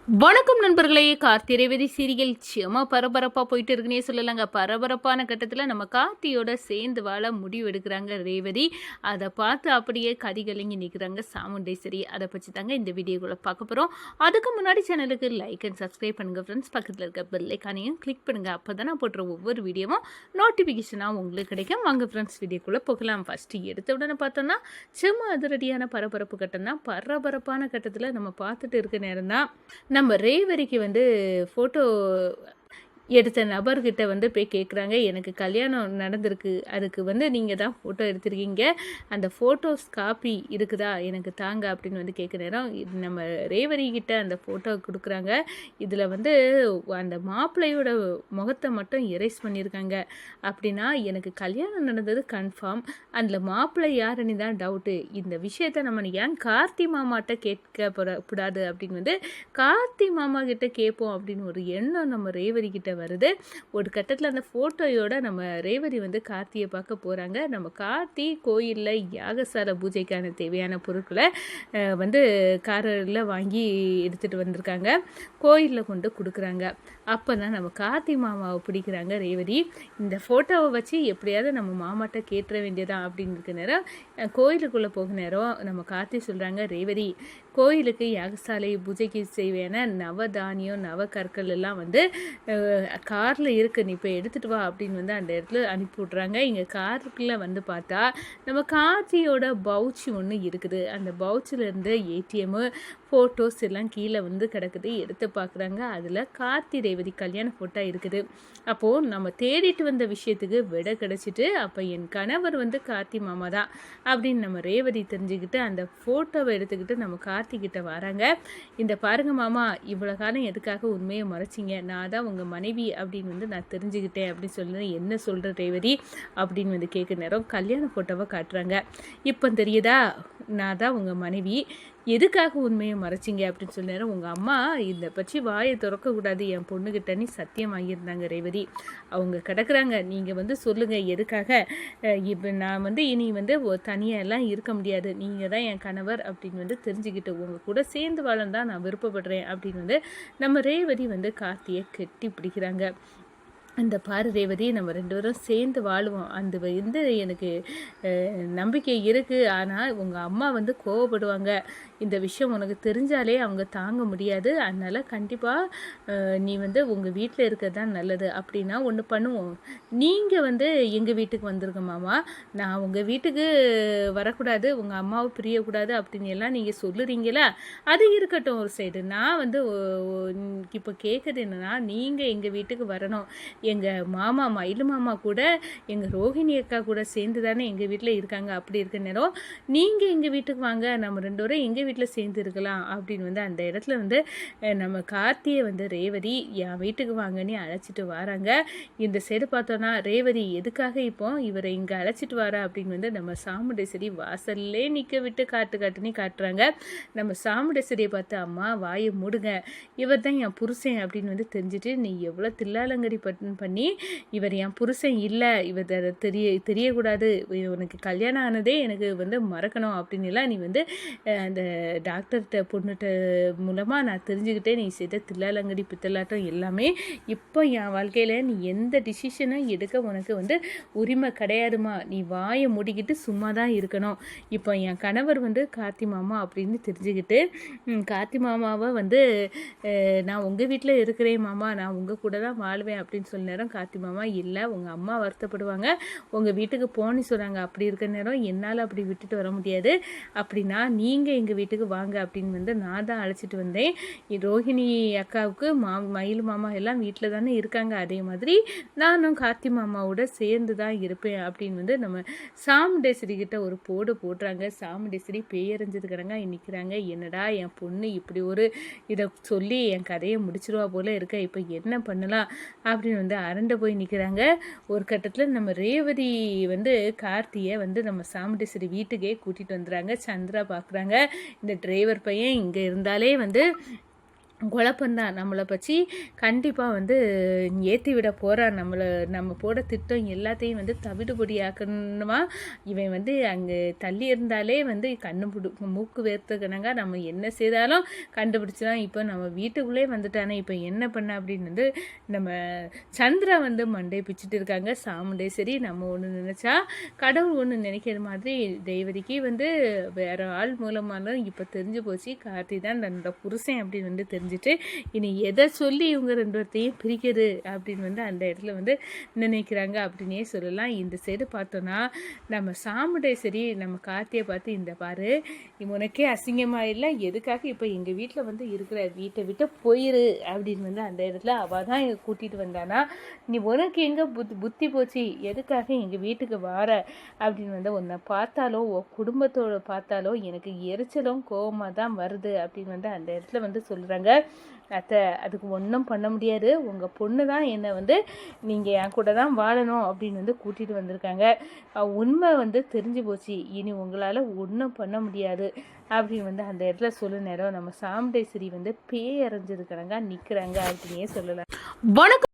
வணக்கம் நண்பர்களே. கார்த்தி ரேவதி சீரியல் சும்மா பரபரப்பாக போயிட்டு இருக்குன்னே சொல்லலாங்க. பரபரப்பான கட்டத்தில் நம்ம கார்த்தியோட சேர்ந்து வாழ முடிவு எடுக்கிறாங்க ரேவதி. அதை பார்த்து அப்படியே கதிகலங்கி நிற்கிறாங்க சாமுண்டேஸ்வரி. அதை பற்றி தாங்க இந்த வீடியோக்குள்ளே பார்க்க போகிறோம். அதுக்கு முன்னாடி சேனலுக்கு லைக் அண்ட் சப்ஸ்கிரைப் பண்ணுங்கள் ஃப்ரெண்ட்ஸ். பக்கத்தில் இருக்க பெல் ஐக்கானையும் கிளிக் பண்ணுங்கள். அப்போ தான் நான் போடுற ஒவ்வொரு வீடியோவும் நோட்டிஃபிகேஷனாக உங்களுக்கு கிடைக்கும். வாங்க ஃப்ரெண்ட்ஸ் வீடியோக்குள்ளே போகலாம். ஃபஸ்ட்டு எடுத்த உடனே பார்த்தோன்னா சும்மா அதிரடியான பரபரப்பு கட்டம் தான். பரபரப்பான கட்டத்தில் நம்ம பார்த்துட்டு இருக்க நேரம் தான் நம்ம ரேவதிக்கு ஃபோட்டோ எடுத்த நபர்கிட்ட போய் கேட்குறாங்க, எனக்கு கல்யாணம் நடந்திருக்கு, அதுக்கு நீங்கள் தான் ஃபோட்டோ எடுத்திருக்கீங்க, அந்த ஃபோட்டோஸ் காப்பி இருக்குதா எனக்கு தாங்க அப்படின்னு கேட்க நேரம் நம்ம ரேவதிக்கிட்ட அந்த ஃபோட்டோ கொடுக்குறாங்க. இதில் அந்த மாப்பிள்ளையோட முகத்தை மட்டும் எரேஸ் பண்ணியிருக்காங்க. அப்படின்னா எனக்கு கல்யாணம் நடந்தது கன்ஃபார்ம், அதில் மாப்பிள்ளை யாருன்னு தான் டவுட்டு. இந்த விஷயத்த நம்ம ஏன் கார்த்தி மாமாட்ட கேட்கப்படாது அப்படின்னு கார்த்தி மாமா கிட்ட கேட்போம் அப்படின்னு ஒரு எண்ணம் நம்ம ரேவதிக்கிட்ட வருது. ஒரு கட்டத்தில் அந்த ஃபோட்டோயோட நம்ம ரேவதி கார்த்தியை பார்க்க போகிறாங்க. நம்ம கார்த்தி கோயிலில் யாகசால பூஜைக்கான தேவையான பொருட்களை காரில் வாங்கி எடுத்துகிட்டு வந்திருக்காங்க. கோயிலில் கொண்டு கொடுக்குறாங்க. அப்போ தான் நம்ம கார்த்தி மாமாவை பிடிக்கிறாங்க ரேவதி. இந்த ஃபோட்டோவை வச்சு எப்படியாவது நம்ம மாமாட்ட கேட்டுற வேண்டியதான் அப்படின்னு இருக்க நேரம் கோயிலுக்குள்ளே போக நேரம் நம்ம கார்த்தி சொல்கிறாங்க, ரேவதி கோயிலுக்கு யாகசாலை பூஜைக்கு செய்வேன நவதானியம் நவக்கற்கள் எல்லாம் காரில் இருக்குது, நீ இப்போ எடுத்துகிட்டு வா அப்படின்னு அந்த இடத்துல அனுப்பி விட்றாங்க. இங்கே காருக்குள்ளே பார்த்தா நம்ம கார்த்தியோட பவுச்சு ஒன்று இருக்குது. அந்த பவுச்சிலேருந்து ஏடிஎம்மு ஃபோட்டோஸ் எல்லாம் கீழே கிடக்குது. எடுத்து பார்க்குறாங்க. அதில் கார்த்தி ரேவதி கல்யாண ஃபோட்டோ இருக்குது. அப்போது நம்ம தேடிட்டு வந்த விஷயத்துக்கு விடை கிடச்சிட்டு, அப்போ என் கணவர் கார்த்தி மாமா தான் அப்படின்னு நம்ம ரேவதி தெரிஞ்சுக்கிட்டு அந்த ஃபோட்டோவை எடுத்துக்கிட்டு நம்ம கார்த்திகிட்ட வராங்க. இந்த பாருங்க மாமா, இவ்வளோ காலம் எதுக்காக உண்மையை மறைச்சிங்க, நான் தான் உங்கள் மனைவி அப்படின்னு நான் தெரிஞ்சுக்கிட்டேன் அப்படின்னு சொல்லி என்ன சொல்கிற ரேவதி அப்படின்னு கேட்க நேரம் கல்யாண ஃபோட்டோவை காட்டுறாங்க. இப்போ தெரியுதா, நான் தான் உங்கள் மனைவி, எதுக்காக உண்மையை மறைச்சிங்க அப்படின்னு சொன்னார். உங்கள் அம்மா இதை பற்றி வாயை திறக்கக்கூடாது என் பொண்ணுக்கிட்டன்னு சத்தியம் வாங்கியிருந்தாங்க ரேவதி. அவங்க கிடக்குறாங்க, நீங்கள் சொல்லுங்கள் எதுக்காக. இப்போ நான் இனி தனியாக எல்லாம் இருக்க முடியாது, நீங்கள் தான் என் கணவர் அப்படின்னு தெரிஞ்சுக்கிட்டு உங்கள் கூட சேர்ந்து வாழ தான் நான் விருப்பப்படுறேன் அப்படின்னு நம்ம ரேவதி கார்த்தியை கெட்டி பிடிக்கிறாங்க. அந்த பாரு ரேவதி, நம்ம ரெண்டு பேரும் சேர்ந்து வாழுவோம், அந்த எனக்கு நம்பிக்கை இருக்குது. ஆனால் உங்கள் அம்மா கோவப்படுவாங்க, இந்த விஷயம் உனக்கு தெரிஞ்சாலே அவங்க தாங்க முடியாது. அதனால் கண்டிப்பாக நீ உங்கள் வீட்டில் இருக்கிறது தான் நல்லது. அப்படின்னா ஒன்று பண்ணுவோம், நீங்கள் எங்கள் வீட்டுக்கு வந்துருங்க மாமா, நான் உங்கள் வீட்டுக்கு வரக்கூடாது, உங்கள் அம்மாவை பிரியக்கூடாது அப்படின்னு எல்லாம் நீங்கள் சொல்லுறீங்களா, அது இருக்கட்டும் ஒரு சைடு. நான் இப்போ கேட்குறது என்னென்னா, நீங்கள் எங்கள் வீட்டுக்கு வரணும். எங்கள் மாமா மயிலு மாமா கூட எங்கள் ரோஹிணி அக்கா கூட சேர்ந்து தானே எங்கள் வீட்டில் இருக்காங்க. அப்படி இருக்க நேரம் நீங்கள் எங்கள் வீட்டுக்கு வாங்க, நம்ம ரெண்டு பேரும் எங்கள் வீட்டில் சேர்ந்து இருக்கலாம் அப்படின்னு அந்த இடத்துல நம்ம கார்த்தியை ரேவதி என் வீட்டுக்கு வாங்கன்னு அழைச்சிட்டு வராங்க. இந்த சைடு பார்த்தோன்னா ரேவதி எதுக்காக இப்போ இவரை இங்கே அழைச்சிட்டு வரா அப்படின்னு நம்ம சாமுண்டேஸ்வரி வாசல்லே நிற்க விட்டு காட்டுன்னு காட்டுறாங்க. நம்ம சாமுண்டேஸ்வரியை பார்த்து, அம்மா வாயை மூடுங்க, இவர் தான் என் புருஷன் அப்படின்னு தெரிஞ்சுட்டு, நீ எவ்வளோ தில்லாலங்கடி பண்ணி இவர் என் புருஷன் இல்லை, இவர் தெரியக்கூடாது, உனக்கு கல்யாணம் ஆனதே எனக்கு மறக்கணும் அப்படின்னுலாம் நீ அந்த டாக்டர்கிட்ட பொண்ணுகிட்ட மூலமாக நான் தெரிஞ்சுக்கிட்டேன், நீ செய்த தில்லாலங்கடி பித்தலாட்டம் எல்லாமே. இப்போ என் வாழ்க்கையில் நீ எந்த டிசிஷனும் எடுக்க உனக்கு உரிமை கிடையாதுமா, நீ வாயை மூடிக்கிட்டு சும்மா தான் இருக்கணும். இப்போ என் கணவர் கார்த்தி மாமா அப்படின்னு தெரிஞ்சுக்கிட்டு கார்த்தி மாமாவை நான் உங்கள் வீட்டில் இருக்கிறேன் மாமா, நான் உங்கள் கூட தான் வாழ்வேன் அப்படின்னு சொல்ல நேரம் கார்த்தி மாமா, இல்லை உங்கள் அம்மா வருத்தப்படுவாங்க, உங்கள் வீட்டுக்கு போன்னு சொன்னாங்க, அப்படி இருக்கிற நேரம் என்னால் அப்படி விட்டுட்டு வர முடியாது, அப்படின்னா நீங்கள் எங்கள் வீட்டுக்கு வாங்க அப்படின்னு நான் தான் அழைச்சிட்டு வந்தேன். ரோஹிணி அக்காவுக்கு மயில் மாமா எல்லாம் வீட்டில் தானே இருக்காங்க, அதே மாதிரி நானும் கார்த்தி மாமாவோட சேர்ந்து தான் இருப்பேன் அப்படின்னு நம்ம சாமுண்டேஸ்வரி கிட்ட ஒரு போடுறாங்க. சாமுண்டேஸ்வரி பேயறிஞ்சதுக்கிறாங்க நிற்கிறாங்க. என்னடா என் பொண்ணு இப்படி ஒரு இதை சொல்லி என் கதையை முடிச்சிருவா போல இருக்க, இப்போ என்ன பண்ணலாம் அப்படின்னு அரண்டை போய் நிற்கிறாங்க. ஒரு கட்டத்தில் நம்ம ரேவதி கார்த்தியை நம்ம சாமுண்டேஸ்வரி வீட்டுக்கே கூட்டிகிட்டு வந்துடுறாங்க. சந்திரா பார்க்குறாங்க, இந்த டிரைவர் பையன் இங்கே இருந்தாலே குழப்பந்தான். நம்மளை பற்றி கண்டிப்பாக வந்து ஏற்றி விட போகிறான். நம்ம போட திட்டம் எல்லாத்தையும் வந்து தவிடுபொடியாக்கணுமா. இவன் வந்து அங்கே தள்ளி இருந்தாலே வந்து மூக்கு வேர்த்துக்கணங்க நம்ம என்ன செய்தாலும் கண்டுபிடிச்சிதான். இப்போ நம்ம வீட்டுக்குள்ளே வந்துட்டானே, இப்போ என்ன பண்ண அப்படின்னு வந்து நம்ம சந்திரா வந்து மண்டை பிச்சுட்டு இருக்காங்க. சாமுண்டேஸ்வரி நம்ம ஒன்று நினச்சா கடவுள் ஒன்று நினைக்கிற மாதிரி தெய்வதிக்கு வந்து வேற ஆள் மூலமாக இப்போ தெரிஞ்சு போச்சு. கார்த்தி தான் தன்னோட புருஷன் அப்படின்னு வந்து தெரிஞ்சுட்டு இனி எதை சொல்லி இவங்க ரெண்டு பேர்த்தையும் பிரிக்கிறது அப்படின்னு வந்து அந்த இடத்துல வந்து நினைக்கிறாங்க அப்படின்னே சொல்லலாம். இந்த சைடு பார்த்தோன்னா நம்ம சாமுண்டேஸ்வரி நம்ம கார்த்தியை பார்த்து, இந்த பாரு உனக்கே அசிங்கமாக இல்லை, எதுக்காக இப்போ எங்கள் வீட்டில் வந்து இருக்கிற, வீட்டை விட்டு போயிரு அப்படின்னு வந்து அந்த இடத்துல அவள் தான் கூட்டிகிட்டு வந்தானா, நீ உனக்கு எங்கே புத்தி போச்சு, எதுக்காக எங்கள் வீட்டுக்கு வார அப்படின்னு வந்து உன்னை பார்த்தாலோ உன் குடும்பத்தோட பார்த்தாலோ எனக்கு எரிச்சலும் கோபமாக தான் வருது அப்படின்னு வந்து அந்த இடத்துல வந்து சொல்கிறாங்க. அத்தை, அதுக்கு ஒன்றும் பண்ண முடியாது, உங்கள் பொண்ணு தான் என்னை வந்து நீங்கள் என் கூட தான் வாழணும் அப்படின்னு வந்து கூட்டிகிட்டு வந்திருக்காங்க. உண்மை வந்து தெரிஞ்சு போச்சு, இனி உங்களால் ஒன்றும் பண்ண முடியாது அப்படின்னு வந்து அந்த இடத்துல சொல்ல நேரம் நம்ம சாமுண்டேஸ்வரி வந்து பேய் அரைஞ்சிருக்கிறாங்க நிற்கிறாங்க அப்படின்னே சொல்லலாம். வணக்கம்.